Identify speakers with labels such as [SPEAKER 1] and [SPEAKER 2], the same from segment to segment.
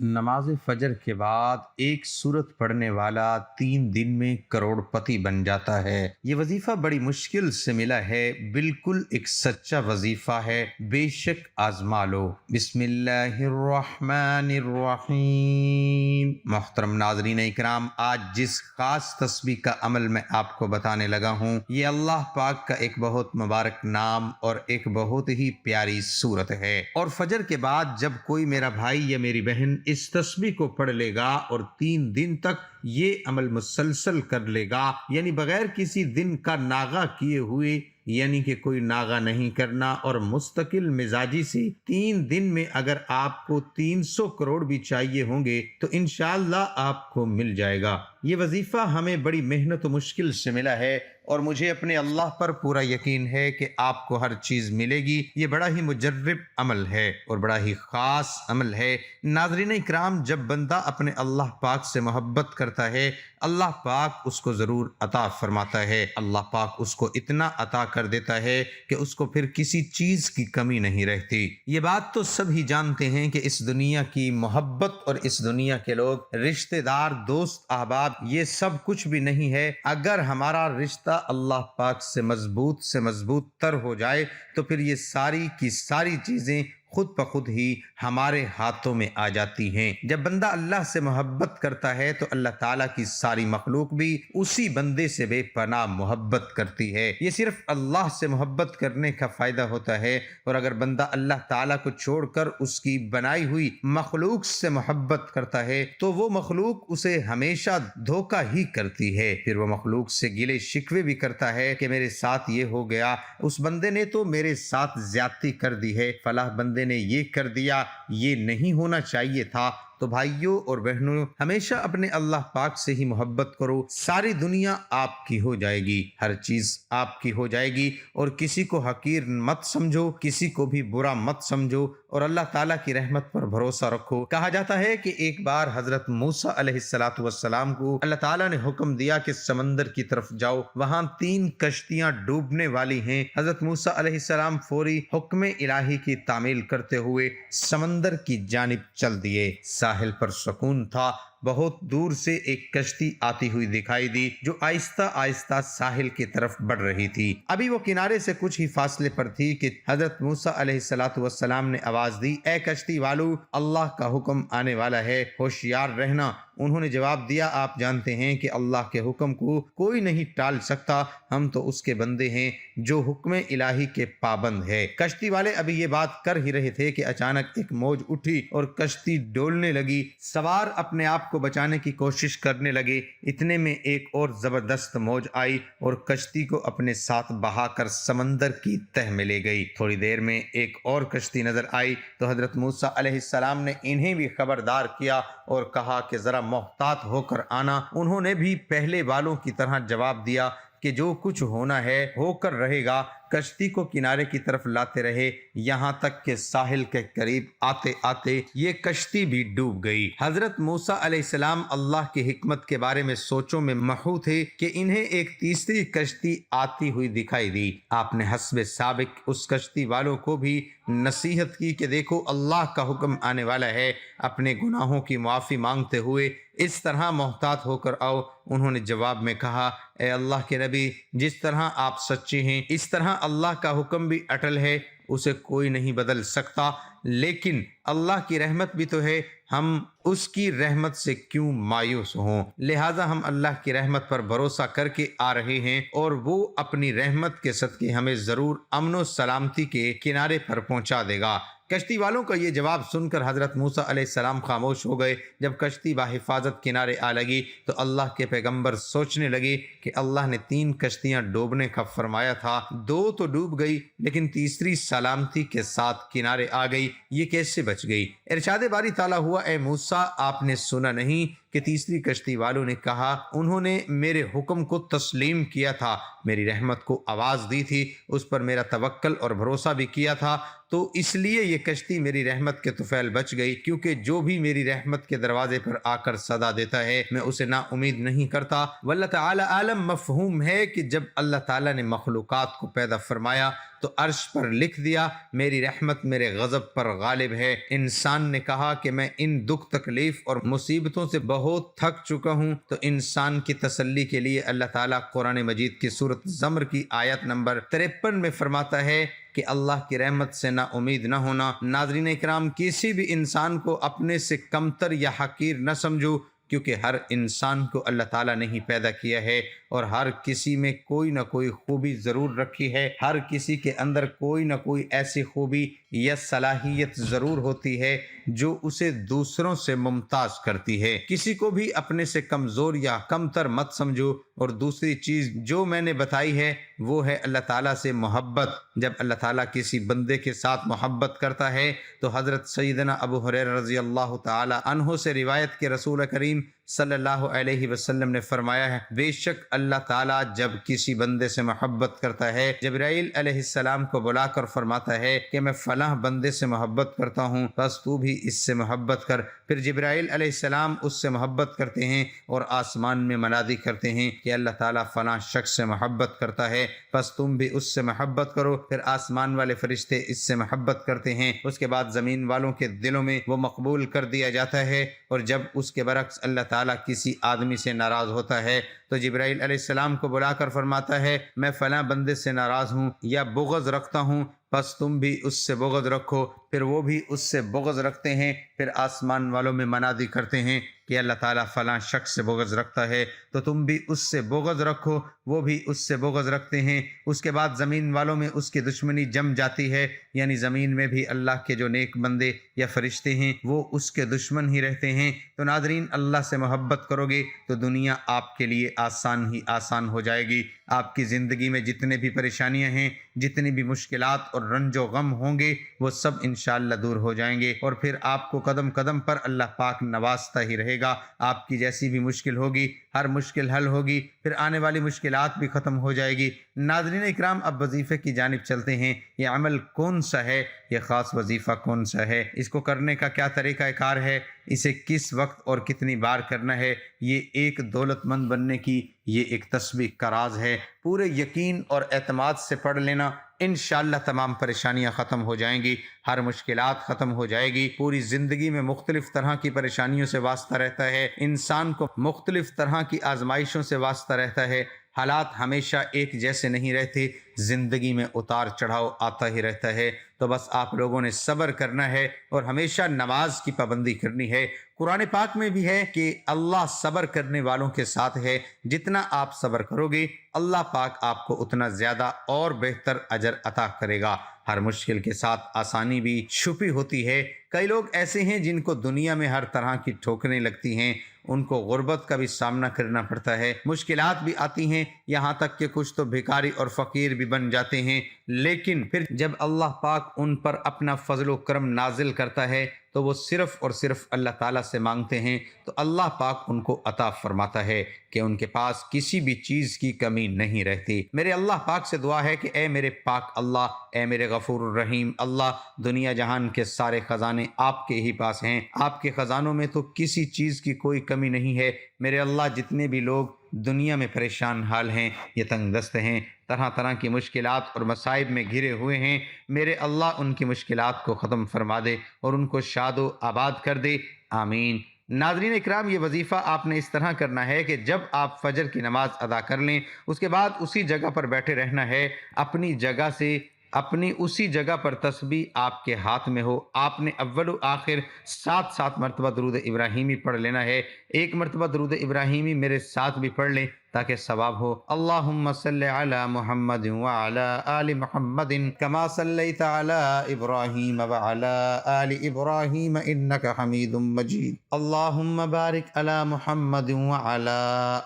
[SPEAKER 1] نماز فجر کے بعد ایک سورت پڑھنے والا 3 دن میں کروڑپتی بن جاتا ہے۔ یہ وظیفہ بڑی مشکل سے ملا ہے، بالکل ایک سچا وظیفہ ہے، بے شک آزما لو۔ بسم اللہ الرحمن الرحیم۔ محترم ناظرین اکرام، آج جس خاص تسبیح کا عمل میں آپ کو بتانے لگا ہوں، یہ اللہ پاک کا ایک بہت مبارک نام اور ایک بہت ہی پیاری سورت ہے، اور فجر کے بعد جب کوئی میرا بھائی یا میری بہن اس تسبیح کو پڑھ لے گا اور 3 دن تک یہ عمل مسلسل کر لے گا، یعنی بغیر کسی دن کا ناغہ کیے ہوئے، یعنی کہ کوئی ناغہ نہیں کرنا، اور مستقل مزاجی سے 3 دن میں اگر آپ کو 300 کروڑ بھی چاہیے ہوں گے تو انشاءاللہ آپ کو مل جائے گا۔ یہ وظیفہ ہمیں بڑی محنت و مشکل سے ملا ہے، اور مجھے اپنے اللہ پر پورا یقین ہے کہ آپ کو ہر چیز ملے گی۔ یہ بڑا ہی مجرب عمل ہے اور بڑا ہی خاص عمل ہے۔ ناظرین اکرام، جب بندہ اپنے اللہ پاک سے محبت کرتا ہے، اللہ پاک اس کو ضرور عطا فرماتا ہے۔ اللہ پاک اس کو اتنا عطا کر دیتا ہے کہ اس کو پھر کسی چیز کی کمی نہیں رہتی۔ یہ بات تو سب ہی جانتے ہیں کہ اس دنیا کی محبت اور اس دنیا کے لوگ، رشتہ دار، دوست، احباب، یہ سب کچھ بھی نہیں ہے۔ اگر ہمارا رشتہ اللہ پاک سے مضبوط تر ہو جائے تو پھر یہ ساری کی ساری چیزیں خود بخود ہی ہمارے ہاتھوں میں آ جاتی ہیں۔ جب بندہ اللہ سے محبت کرتا ہے تو اللہ تعالیٰ کی ساری مخلوق بھی اسی بندے سے بے پناہ محبت کرتی ہے۔ یہ صرف اللہ سے محبت کرنے کا فائدہ ہوتا ہے، اور اگر بندہ اللہ تعالیٰ کو چھوڑ کر اس کی بنائی ہوئی مخلوق سے محبت کرتا ہے تو وہ مخلوق اسے ہمیشہ دھوکہ ہی کرتی ہے۔ پھر وہ مخلوق سے گلے شکوے بھی کرتا ہے کہ میرے ساتھ یہ ہو گیا، اس بندے نے تو میرے ساتھ زیادتی کر دی ہے، فلاں بندے نے یہ کر دیا، یہ نہیں ہونا چاہیے تھا۔ تو بھائیوں اور بہنوں، ہمیشہ اپنے اللہ پاک سے ہی محبت کرو، ساری دنیا آپ کی ہو جائے گی، ہر چیز آپ کی ہو جائے گی، اور کسی کو حقیر مت سمجھو، کسی کو بھی برا مت سمجھو، اور اللہ تعالیٰ کی رحمت پر بھروسہ رکھو۔ کہا جاتا ہے کہ ایک بار حضرت موسیٰ علیہ السلام کو اللہ تعالیٰ نے حکم دیا کہ سمندر کی طرف جاؤ، وہاں 3 کشتیاں ڈوبنے والی ہیں۔ حضرت موسیٰ علیہ السلام فوری حکم الہی کی تعمیل کرتے ہوئے سمندر کی جانب چل دیے۔ ساحل پر سکون تھا۔ بہت دور سے ایک کشتی آتی ہوئی دکھائی دی جو آہستہ آہستہ ساحل کی طرف بڑھ رہی تھی۔ ابھی وہ کنارے سے کچھ ہی فاصلے پر تھی کہ حضرت موسیٰ علیہ السلام نے آواز دی، اے کشتی والو، اللہ کا حکم آنے والا ہے، ہوشیار رہنا۔ انہوں نے جواب دیا، آپ جانتے ہیں کہ اللہ کے حکم کو کوئی نہیں ٹال سکتا، ہم تو اس کے بندے ہیں جو حکم الہی کے پابند ہے۔ کشتی والے ابھی یہ بات کر ہی رہے تھے کہ اچانک ایک موج اٹھی اور کشتی ڈولنے لگی۔ سوار اپنے آپ کو بچانے کی کوشش کرنے لگے، اتنے میں ایک اور زبردست موج آئی اور کشتی کو اپنے ساتھ بہا کر سمندر کی تہ میں لے گئی۔ تھوڑی دیر میں ایک اور کشتی نظر آئی تو حضرت موسیٰ علیہ السلام نے انہیں بھی خبردار کیا اور کہا کہ ذرا محتاط ہو کر آنا۔ انہوں نے بھی پہلے والوں کی طرح جواب دیا کہ جو کچھ ہونا ہے ہو کر رہے گا۔ کشتی کو کنارے کی طرف لاتے رہے، یہاں تک کہ ساحل کے قریب آتے آتے یہ کشتی بھی ڈوب گئی۔ حضرت موسیٰ علیہ السلام اللہ کی حکمت کے بارے میں سوچوں میں محو تھے کہ انہیں ایک تیسری کشتی آتی ہوئی دکھائی دی۔ آپ نے حسب سابق اس کشتی والوں کو بھی نصیحت کی کہ دیکھو، اللہ کا حکم آنے والا ہے، اپنے گناہوں کی معافی مانگتے ہوئے اس طرح محتاط ہو کر آؤ۔ انہوں نے جواب میں کہا، اے اللہ کے نبی، جس طرح آپ سچے ہیں اس طرح اللہ کا حکم بھی اٹل ہے، اسے کوئی نہیں بدل سکتا، لیکن اللہ کی رحمت بھی تو ہے، ہم اس کی رحمت سے کیوں مایوس ہوں؟ لہٰذا ہم اللہ کی رحمت پر بھروسہ کر کے آ رہے ہیں، اور وہ اپنی رحمت کے صدقے ہمیں ضرور امن و سلامتی کے کنارے پر پہنچا دے گا۔ کشتی والوں کا یہ جواب سن کر حضرت موسیٰ علیہ السلام خاموش ہو گئے۔ جب کشتی بحفاظت کنارے آ لگی تو اللہ کے پیغمبر سوچنے لگے کہ اللہ نے 3 کشتیاں ڈوبنے کا فرمایا تھا، 2 تو ڈوب گئی لیکن تیسری سلامتی کے ساتھ کنارے آ گئی، یہ کیسے بچ گئی؟ ارشاد باری تعالیٰ ہوا، اے موسیٰ، آپ نے سنا نہیں کہ تیسری کشتی والوں نے کہا انہوں نے میرے حکم کو تسلیم کیا تھا، میری رحمت کو آواز دی تھی، اس پر میرا توکل اور بھروسہ بھی کیا تھا، تو اس لیے یہ کشتی میری رحمت کے طفیل بچ گئی، کیونکہ جو بھی میری رحمت کے دروازے پر آ کر صدا دیتا ہے میں اسے نا امید نہیں کرتا۔ واللہ تعالی عالم مفہوم ہے کہ جب اللہ تعالیٰ نے مخلوقات کو پیدا فرمایا تو عرش پر لکھ دیا میری رحمت میرے غضب پر غالب ہے۔ انسان نے کہا کہ میں ان دکھ تکلیف اور مصیبتوں سے بہت تھک چکا ہوں، تو انسان کی تسلی کے لیے اللہ تعالیٰ قرآن مجید کی سورۃ زمر کی آیت نمبر 53 میں فرماتا ہے کہ اللہ کی رحمت سے نا امید نہ ہونا۔ ناظرین اکرام، کسی بھی انسان کو اپنے سے کمتر یا حقیر نہ سمجھو، کیونکہ ہر انسان کو اللہ تعالیٰ نے ہی پیدا کیا ہے اور ہر کسی میں کوئی نہ کوئی خوبی ضرور رکھی ہے، ہر کسی کے اندر کوئی نہ کوئی ایسی خوبی یا صلاحیت ضرور ہوتی ہے جو اسے دوسروں سے ممتاز کرتی ہے۔ کسی کو بھی اپنے سے کمزور یا کمتر مت سمجھو۔ اور دوسری چیز جو میں نے بتائی ہے وہ ہے اللہ تعالیٰ سے محبت۔ جب اللہ تعالیٰ کسی بندے کے ساتھ محبت کرتا ہے تو حضرت سیدنا ابو ہریرہ رضی اللہ تعالی عنہ سے روایت کے رسول کریم صلی اللہ علیہ وسلم نے فرمایا ہے، بے شک اللہ تعالیٰ جب کسی بندے سے محبت کرتا ہے، جبرائیل علیہ السلام کو بلا کر فرماتا ہے کہ میں فلاں بندے سے محبت کرتا ہوں، بس تو بھی اس سے محبت کر۔ پھر جبرائیل علیہ السلام اس سے محبت کرتے ہیں اور آسمان میں منادی کرتے ہیں کہ اللہ تعالیٰ فلاں شخص سے محبت کرتا ہے، بس تم بھی اس سے محبت کرو۔ پھر آسمان والے فرشتے اس سے محبت کرتے ہیں، اس کے بعد زمین والوں کے دلوں میں وہ مقبول کر دیا جاتا ہے، اور جب اس کے برعکس اللہ تعالیٰ کسی آدمی سے ناراض ہوتا ہے تو جبرائیل علیہ السلام کو بلا کر فرماتا ہے میں فلاں بندے سے ناراض ہوں یا بغض رکھتا ہوں، بس تم بھی اس سے بغض رکھو۔ پھر وہ بھی اس سے بغض رکھتے ہیں، پھر آسمان والوں میں منادی کرتے ہیں کہ اللہ تعالیٰ فلاں شخص سے بغض رکھتا ہے تو تم بھی اس سے بغض رکھو، وہ بھی اس سے بغض رکھتے ہیں۔ اس کے بعد زمین والوں میں اس کی دشمنی جم جاتی ہے، یعنی زمین میں بھی اللہ کے جو نیک بندے یا فرشتے ہیں وہ اس کے دشمن ہی رہتے ہیں۔ تو ناظرین، اللہ سے محبت کرو گے تو دنیا آپ کے لیے آسان ہی آسان ہو جائے گی۔ آپ کی زندگی میں جتنے بھی پریشانیاں ہیں، جتنی بھی مشکلات اور رنج و غم ہوں گے، وہ سب انشاءاللہ دور ہو جائیں گے، اور پھر آپ کو قدم قدم پر اللہ پاک نوازتا ہی رہے گا۔ آپ کی جیسی بھی مشکل ہوگی، ہر مشکل حل ہوگی، پھر آنے والی مشکلات بھی ختم ہو جائے گی۔ ناظرین اکرام، اب وظیفے کی جانب چلتے ہیں۔ یہ عمل کون سا ہے؟ یہ خاص وظیفہ کون سا ہے؟ اس کو کرنے کا کیا طریقہ کار ہے؟ اسے کس وقت اور کتنی بار کرنا ہے؟ یہ ایک دولت مند بننے کی یہ ایک تسبیح کا راز ہے۔ پورے یقین اور اعتماد سے پڑھ لینا، انشاءاللہ تمام پریشانیاں ختم ہو جائیں گی، ہر مشکلات ختم ہو جائے گی۔ پوری زندگی میں مختلف طرح کی پریشانیوں سے واسطہ رہتا ہے، انسان کو مختلف طرح کی آزمائشوں سے واسطہ رہتا ہے، حالات ہمیشہ ایک جیسے نہیں رہتے، زندگی میں اتار چڑھاؤ آتا ہی رہتا ہے۔ تو بس آپ لوگوں نے صبر کرنا ہے اور ہمیشہ نماز کی پابندی کرنی ہے۔ قرآن پاک میں بھی ہے کہ اللہ صبر کرنے والوں کے ساتھ ہے، جتنا آپ صبر کرو گے اللہ پاک آپ کو اتنا زیادہ اور بہتر اجر عطا کرے گا۔ ہر مشکل کے ساتھ آسانی بھی چھپی ہوتی ہے۔ کئی لوگ ایسے ہیں جن کو دنیا میں ہر طرح کی ٹھوکریں لگتی ہیں، ان کو غربت کا بھی سامنا کرنا پڑتا ہے، مشکلات بھی آتی ہیں، یہاں تک کہ کچھ تو بھکاری اور فقیر بھی بن جاتے ہیں، لیکن پھر جب اللہ پاک ان پر اپنا فضل و کرم نازل کرتا ہے تو وہ صرف اور صرف اللہ تعالیٰ سے مانگتے ہیں تو اللہ پاک ان کو عطا فرماتا ہے کہ ان کے پاس کسی بھی چیز کی کمی نہیں رہتی۔ میرے اللہ پاک سے دعا ہے کہ اے میرے پاک اللہ، اے میرے غفور الرحیم اللہ، دنیا جہان کے سارے خزانے آپ کے ہی پاس ہیں، آپ کے خزانوں میں تو کسی چیز کی کوئی کمی نہیں ہے۔ میرے اللہ، جتنے بھی لوگ دنیا میں پریشان حال ہیں، یہ تنگ دست ہیں، طرح طرح کی مشکلات اور مصائب میں گھرے ہوئے ہیں، میرے اللہ ان کی مشکلات کو ختم فرما دے اور ان کو شاد و آباد کر دے، آمین۔ ناظرین اکرام، یہ وظیفہ آپ نے اس طرح کرنا ہے کہ جب آپ فجر کی نماز ادا کر لیں اس کے بعد اسی جگہ پر بیٹھے رہنا ہے، اپنی جگہ سے اپنی اسی جگہ پر تسبیح آپ کے ہاتھ میں ہو۔ آپ نے اول و آخر 7 مرتبہ درود ابراہیمی پڑھ لینا ہے۔ ایک مرتبہ درود ابراہیمی میرے ساتھ بھی پڑھ لیں تاکہ ثواب ہو۔ اللہم صلی علی محمد وعلی آل محمد کما صلیت علی ابراہیم وعلی آل ابراہیم انک حمید مجید۔ اللہم بارک علی محمد وعلی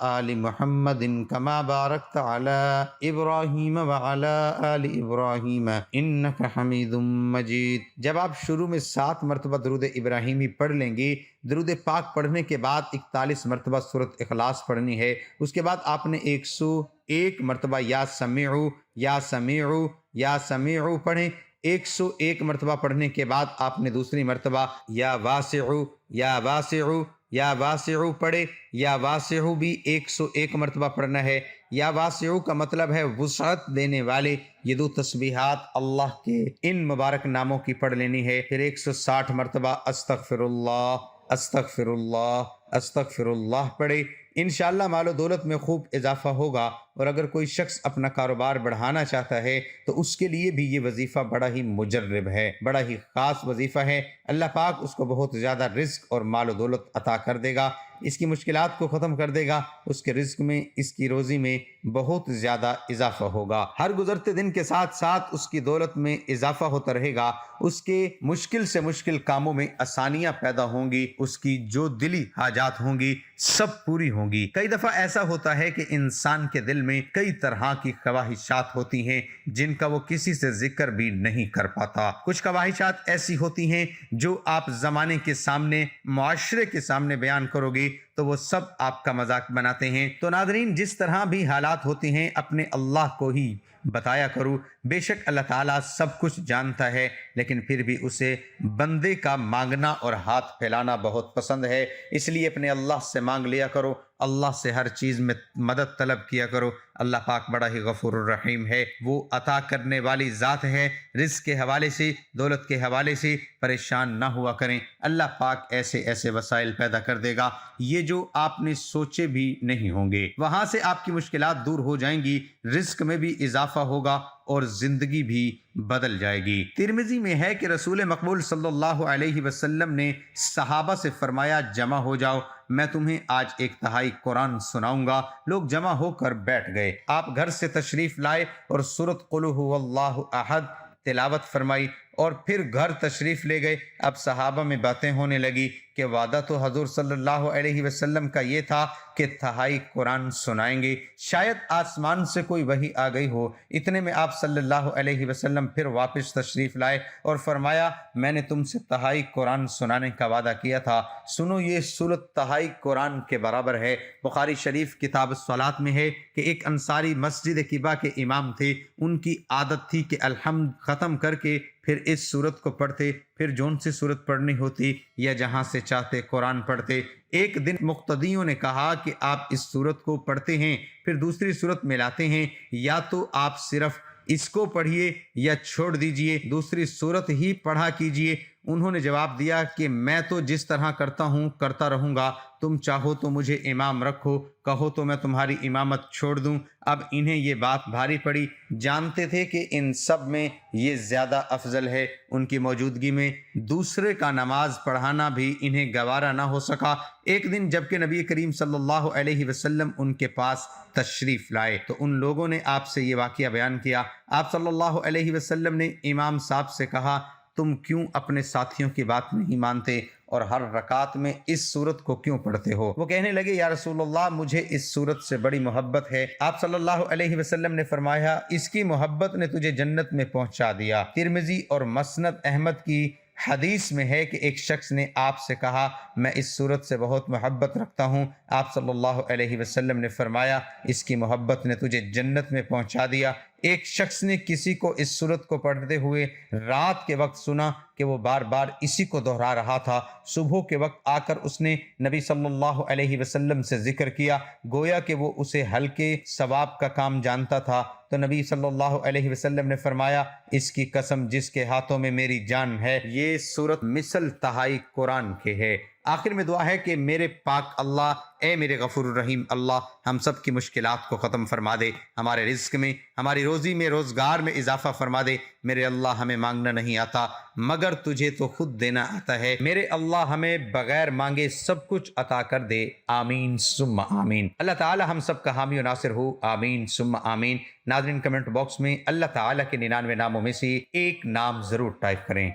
[SPEAKER 1] آل محمد کما بارکت علی ابراہیم وعلی آل ابراہیم انک حمید مجید۔ جب آپ شروع میں 7 مرتبہ درود ابراہیمی پڑھ لیں گے درود پاک پڑھنے کے بعد 41 مرتبہ سورۃ اخلاص پڑھنی ہے۔ اس کے بعد آپ نے 101 مرتبہ یا سمیعو یا سمیعو یا سمیعو پڑھیں۔ 101 مرتبہ پڑھنے کے بعد آپ نے دوسری مرتبہ یا واسعو یا واسعو یا واسعو پڑھے۔ یا واسعو بھی 101 مرتبہ پڑھنا ہے۔ یا واسعو کا مطلب ہے وسعت دینے والے۔ یہ دو تسبیحات اللہ کے ان مبارک ناموں کی پڑھ لینی ہے۔ پھر 160 مرتبہ استغفر اللہ استغفر اللہ استغفر اللہ پڑھے۔ انشاءاللہ مال و دولت میں خوب اضافہ ہوگا۔ اور اگر کوئی شخص اپنا کاروبار بڑھانا چاہتا ہے تو اس کے لیے بھی یہ وظیفہ بڑا ہی مجرب ہے، بڑا ہی خاص وظیفہ ہے۔ اللہ پاک اس کو بہت زیادہ رزق اور مال و دولت عطا کر دے گا، اس کی مشکلات کو ختم کر دے گا، اس کے رزق میں، اس کی روزی میں بہت زیادہ اضافہ ہوگا۔ ہر گزرتے دن کے ساتھ ساتھ اس کی دولت میں اضافہ ہوتا رہے گا، اس کے مشکل سے مشکل کاموں میں آسانیاں پیدا ہوں گی، اس کی جو دلی حاجات ہوں گی سب پوری ہوں گی۔ کئی دفعہ ایسا ہوتا ہے کہ انسان کے دل میں کئی طرح کی خواہشات ہوتی ہیں جن کا وہ کسی سے ذکر بھی نہیں کر پاتا۔ کچھ خواہشات ایسی ہوتی ہیں جو آپ زمانے کے سامنے، معاشرے کے سامنے بیان کرو گے تو وہ سب آپ کا مذاق بناتے ہیں۔ تو ناظرین، جس طرح بھی حالات ہوتے ہیں اپنے اللہ کو ہی بتایا کرو۔ بے شک اللہ تعالیٰ سب کچھ جانتا ہے، لیکن پھر بھی اسے بندے کا مانگنا اور ہاتھ پھیلانا بہت پسند ہے۔ اس لیے اپنے اللہ سے مانگ لیا کرو، اللہ سے ہر چیز میں مدد طلب کیا کرو۔ اللہ پاک بڑا ہی غفور الرحیم ہے، وہ عطا کرنے والی ذات ہے۔ رزق کے حوالے سے، دولت کے حوالے سے پریشان نہ ہوا کریں، اللہ پاک ایسے ایسے وسائل پیدا کر دے گا یہ جو آپ نے سوچے بھی نہیں ہوں گے۔ وہاں سے آپ کی مشکلات دور ہو جائیں گی، رزق میں بھی اضافہ ہوگا اور زندگی بھی بدل جائے گی۔ ترمذی میں ہے کہ رسول مقبول صلی اللہ علیہ وسلم نے صحابہ سے فرمایا، جمع ہو جاؤ، میں تمہیں آج 1/3 قرآن سناؤں گا۔ لوگ جمع ہو کر بیٹھ گئے۔ آپ گھر سے تشریف لائے اور سورۃ قل هو اللہ احد تلاوت فرمائی اور پھر گھر تشریف لے گئے۔ اب صحابہ میں باتیں ہونے لگی کہ وعدہ تو حضور صلی اللہ علیہ وسلم کا یہ تھا کہ 1/3 قرآن سنائیں گے، شاید آسمان سے کوئی وحی آ گئی ہو۔ اتنے میں آپ صلی اللہ علیہ وسلم پھر واپس تشریف لائے اور فرمایا، میں نے تم سے 1/3 قرآن سنانے کا وعدہ کیا تھا، سنو یہ سورۃ 1/3 قرآن کے برابر ہے۔ بخاری شریف کتاب الصلاۃ میں ہے کہ ایک انصاری مسجد قباء کے امام تھے، ان کی عادت تھی کہ الحمد ختم کر کے پھر اس سورت کو پڑھتے، پھر جون سی سورت پڑھنی ہوتی یا جہاں سے چاہتے قرآن پڑھتے۔ ایک دن مقتدیوں نے کہا کہ آپ اس سورت کو پڑھتے ہیں پھر دوسری سورت ملاتے ہیں، یا تو آپ صرف اس کو پڑھیے یا چھوڑ دیجئے، دوسری سورت ہی پڑھا کیجئے۔ انہوں نے جواب دیا کہ میں تو جس طرح کرتا ہوں کرتا رہوں گا، تم چاہو تو مجھے امام رکھو، کہو تو میں تمہاری امامت چھوڑ دوں۔ اب انہیں یہ بات بھاری پڑی، جانتے تھے کہ ان سب میں یہ زیادہ افضل ہے، ان کی موجودگی میں دوسرے کا نماز پڑھانا بھی انہیں گوارا نہ ہو سکا۔ ایک دن جبکہ نبی کریم صلی اللہ علیہ وسلم ان کے پاس تشریف لائے تو ان لوگوں نے آپ سے یہ واقعہ بیان کیا۔ آپ صلی اللہ علیہ وسلم نے امام صاحب سے کہا، تم کیوں اپنے ساتھیوں کی بات نہیں مانتے اور ہر رکعت میں اس سورت کو کیوں پڑھتے ہو؟ وہ کہنے لگے، یا رسول اللہ، مجھے اس سورت سے بڑی محبت ہے۔ آپ صلی اللہ علیہ وسلم نے فرمایا، اس کی محبت نے تجھے جنت میں پہنچا دیا۔ ترمذی اور مسند احمد کی حدیث میں ہے کہ ایک شخص نے آپ سے کہا، میں اس سورت سے بہت محبت رکھتا ہوں۔ آپ صلی اللہ علیہ وسلم نے فرمایا، اس کی محبت نے تجھے جنت میں پہنچا دیا۔ ایک شخص نے کسی کو اس سورت کو پڑھتے ہوئے رات کے وقت سنا کہ وہ بار بار اسی کو دہرا رہا تھا۔ صبح کے وقت آ کر اس نے نبی صلی اللہ علیہ وسلم سے ذکر کیا، گویا کہ وہ اسے ہلکے ثواب کا کام جانتا تھا۔ تو نبی صلی اللہ علیہ وسلم نے فرمایا، اس کی قسم جس کے ہاتھوں میں میری جان ہے، یہ سورت مثل 1/3 قرآن کے ہے۔ آخر میں دعا ہے کہ میرے پاک اللہ، اے میرے غفور الرحیم اللہ، ہم سب کی مشکلات کو ختم فرما دے، ہمارے رزق میں، ہماری روزی میں، روزگار میں اضافہ فرما دے۔ میرے اللہ، ہمیں مانگنا نہیں آتا مگر تجھے تو خود دینا آتا ہے۔ میرے اللہ، ہمیں بغیر مانگے سب کچھ عطا کر دے، آمین ثم آمین۔ اللہ تعالی ہم سب کا حامی و ناصر ہو، آمین ثم آمین۔ ناظرین، کمنٹ باکس میں اللہ تعالی کے 99 ناموں میں سے ایک نام ضرور ٹائپ کریں۔